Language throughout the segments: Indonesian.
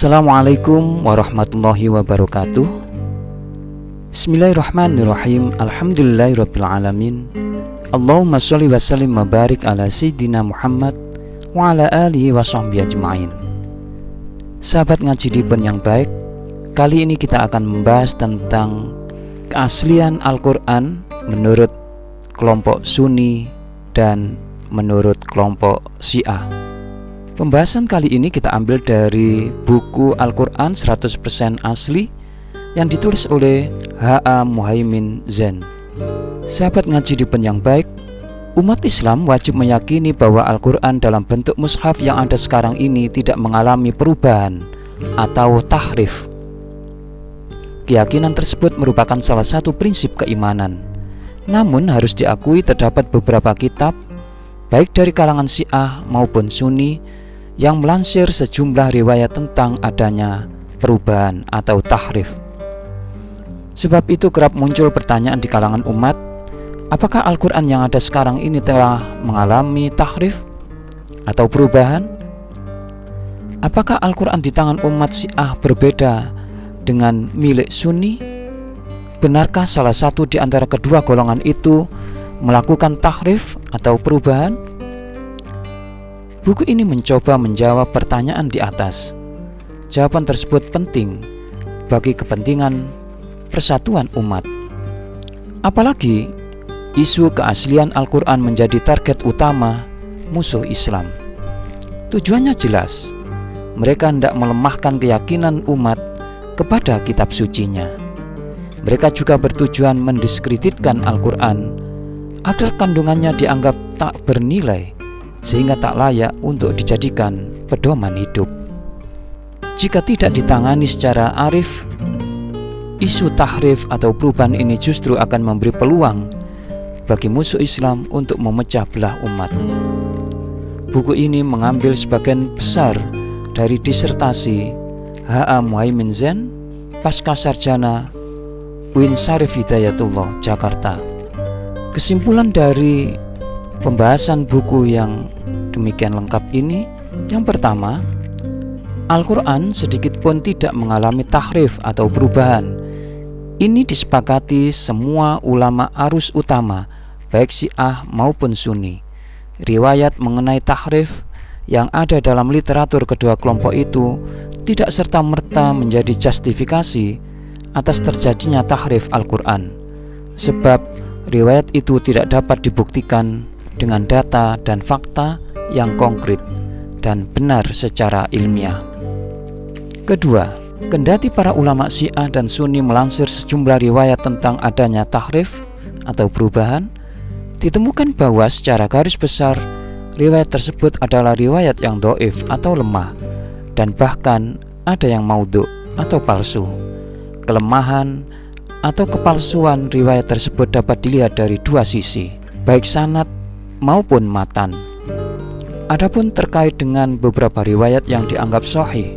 Assalamualaikum warahmatullahi wabarakatuh. Bismillahirrahmanirrahim. Alhamdulillahirrabbilalamin. Allahumma sholli wa sallim wa barik ala Sayyidina Muhammad wa ala alihi wa sahbihi ajma'in. Sahabat ngaji Dipen yang baik, kali ini kita akan membahas tentang keaslian Al-Quran menurut kelompok Sunni dan menurut kelompok Syiah. Pembahasan kali ini kita ambil dari buku Al-Quran 100% asli yang ditulis oleh H.A. Muhaimin Zain. Sahabat ngaji Dipen yang baik, umat Islam wajib meyakini bahwa Al-Quran dalam bentuk mushaf yang ada sekarang ini tidak mengalami perubahan atau tahrif. Keyakinan tersebut merupakan salah satu prinsip keimanan. Namun harus diakui terdapat beberapa kitab, baik dari kalangan Syiah maupun Sunni, yang melansir sejumlah riwayat tentang adanya perubahan atau tahrif. Sebab itu kerap muncul pertanyaan di kalangan umat, apakah Al-Quran yang ada sekarang ini telah mengalami tahrif atau perubahan? Apakah Al-Quran di tangan umat Syiah berbeda dengan milik Sunni? Benarkah salah satu di antara kedua golongan itu melakukan tahrif atau perubahan? Buku ini mencoba menjawab pertanyaan di atas. Jawaban tersebut penting bagi kepentingan persatuan umat. Apalagi isu keaslian Al-Quran menjadi target utama musuh Islam. Tujuannya jelas, mereka hendak melemahkan keyakinan umat kepada kitab sucinya. Mereka juga bertujuan mendiskreditkan Al-Quran agar kandungannya dianggap tak bernilai, sehingga tak layak untuk dijadikan pedoman hidup. Jika tidak ditangani secara arif, isu tahrif atau perubahan ini justru akan memberi peluang bagi musuh Islam untuk memecah belah umat. Buku ini mengambil sebagian besar dari disertasi H.A. Muhaimin Zain, Pasca Sarjana UIN Syarif Hidayatullah, Jakarta. Kesimpulan dari pembahasan buku yang demikian lengkap ini, yang pertama, Al-Quran sedikit pun tidak mengalami tahrif atau perubahan. Ini disepakati semua ulama arus utama, baik Syiah maupun Sunni. Riwayat mengenai tahrif yang ada dalam literatur kedua kelompok itu tidak serta-merta menjadi justifikasi atas terjadinya tahrif Al-Quran, sebab riwayat itu tidak dapat dibuktikan dengan data dan fakta yang konkret dan benar secara ilmiah. Kedua, kendati para ulama Syiah dan Sunni melansir sejumlah riwayat tentang adanya tahrif atau perubahan, ditemukan bahwa secara garis besar riwayat tersebut adalah riwayat yang dhaif atau lemah, dan bahkan ada yang maudhu atau palsu. Kelemahan atau kepalsuan riwayat tersebut dapat dilihat dari dua sisi, baik sanad maupun matan. Adapun terkait dengan beberapa riwayat yang dianggap sahih,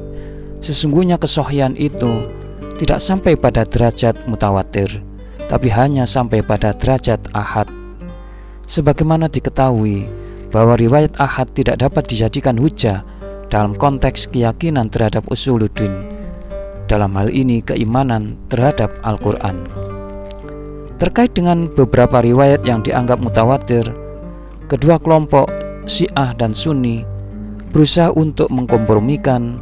sesungguhnya kesahihan itu tidak sampai pada derajat mutawatir, tapi hanya sampai pada derajat ahad. Sebagaimana diketahui bahwa riwayat ahad tidak dapat dijadikan hujah dalam konteks keyakinan terhadap usuluddin, dalam hal ini keimanan terhadap Al-Quran. Terkait dengan beberapa riwayat yang dianggap mutawatir, kedua kelompok Syiah dan Sunni berusaha untuk mengkompromikan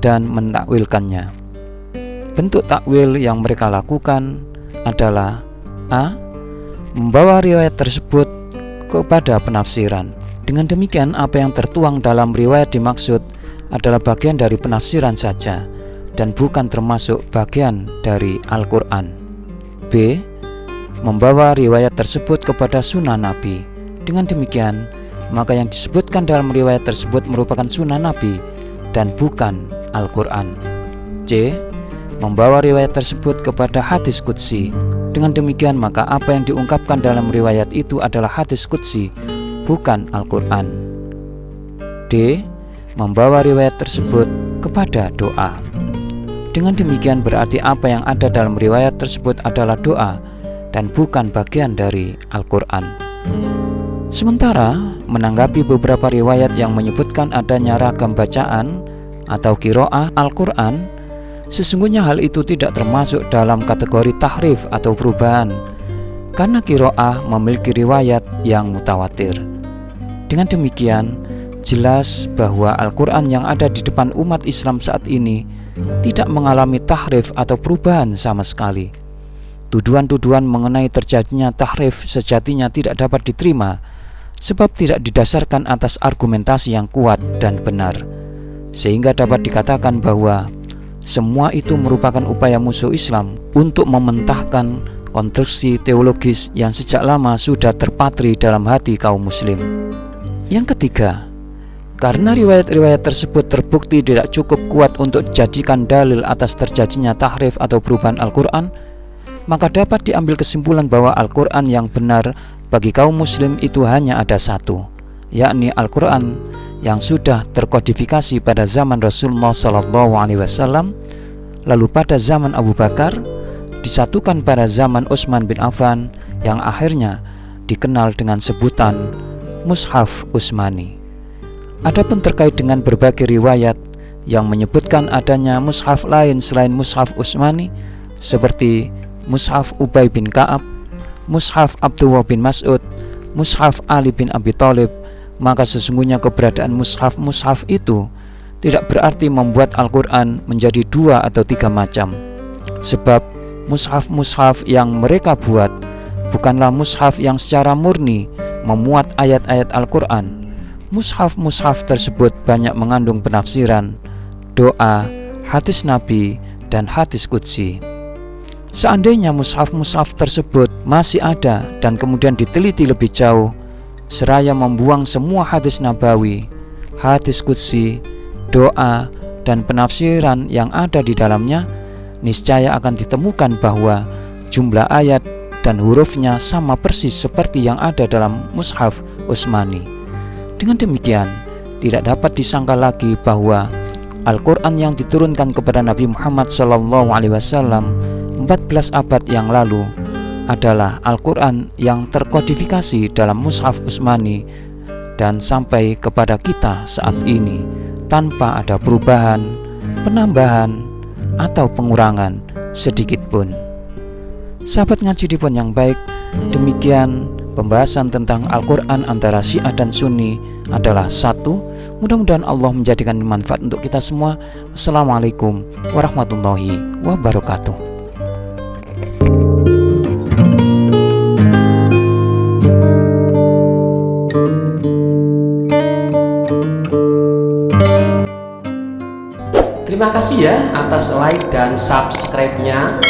dan mentakwilkannya. Bentuk takwil yang mereka lakukan adalah A. Membawa riwayat tersebut kepada penafsiran. Dengan demikian, apa yang tertuang dalam riwayat dimaksud adalah bagian dari penafsiran saja dan bukan termasuk bagian dari Al-Quran. B. Membawa riwayat tersebut kepada sunnah Nabi. Dengan demikian, maka yang disebutkan dalam riwayat tersebut merupakan sunnah Nabi dan bukan Al-Quran. C. Membawa riwayat tersebut kepada hadis qudsi. Dengan demikian, maka apa yang diungkapkan dalam riwayat itu adalah hadis qudsi, bukan Al-Quran. D. Membawa riwayat tersebut kepada doa. Dengan demikian berarti apa yang ada dalam riwayat tersebut adalah doa dan bukan bagian dari Al-Quran. Sementara menanggapi beberapa riwayat yang menyebutkan adanya ragam bacaan atau qiraah Al-Quran, sesungguhnya hal itu tidak termasuk dalam kategori tahrif atau perubahan, karena qiraah memiliki riwayat yang mutawatir. Dengan demikian, jelas bahwa Al-Quran yang ada di depan umat Islam saat ini tidak mengalami tahrif atau perubahan sama sekali. Tuduhan-tuduhan mengenai terjadinya tahrif sejatinya tidak dapat diterima, sebab tidak didasarkan atas argumentasi yang kuat dan benar, sehingga dapat dikatakan bahwa semua itu merupakan upaya musuh Islam untuk mementahkan konstruksi teologis yang sejak lama sudah terpatri dalam hati kaum muslim. Yang ketiga, karena riwayat-riwayat tersebut terbukti tidak cukup kuat untuk dijadikan dalil atas terjadinya tahrif atau perubahan Al-Quran, maka dapat diambil kesimpulan bahwa Al-Quran yang benar bagi kaum muslim itu hanya ada satu, yakni Al-Quran yang sudah terkodifikasi pada zaman Rasulullah SAW, lalu pada zaman Abu Bakar, disatukan pada zaman Utsman bin Affan, yang akhirnya dikenal dengan sebutan Mushaf Utsmani. Adapun terkait dengan berbagai riwayat yang menyebutkan adanya mushaf lain selain Mushaf Utsmani, seperti Mushaf Ubay bin Ka'ab, Mushaf Abdullah bin Mas'ud, Mushaf Ali bin Abi Thalib, maka sesungguhnya keberadaan mushaf-mushaf itu tidak berarti membuat Al-Quran menjadi dua atau tiga macam. Sebab mushaf-mushaf yang mereka buat bukanlah mushaf yang secara murni memuat ayat-ayat Al-Quran. Mushaf-mushaf tersebut banyak mengandung penafsiran, doa, hadis Nabi, dan hadis qudsi. Seandainya mushaf-mushaf tersebut masih ada dan kemudian diteliti lebih jauh, seraya membuang semua hadis nabawi, hadis qudsi, doa, dan penafsiran yang ada di dalamnya, niscaya akan ditemukan bahwa jumlah ayat dan hurufnya sama persis seperti yang ada dalam Mushaf Utsmani. Dengan demikian, tidak dapat disangka lagi bahwa Al-Quran yang diturunkan kepada Nabi Muhammad SAW 14 abad yang lalu adalah Al-Quran yang terkodifikasi dalam Mushaf Utsmani dan sampai kepada kita saat ini tanpa ada perubahan, penambahan, atau pengurangan sedikit pun. Sahabat ngaji di pon yang baik, demikian pembahasan tentang Al-Quran antara Syiah dan Sunni adalah satu. Mudah-mudahan Allah menjadikan manfaat untuk kita semua. Assalamualaikum warahmatullahi wabarakatuh. Terima kasih ya atas like dan subscribe-nya.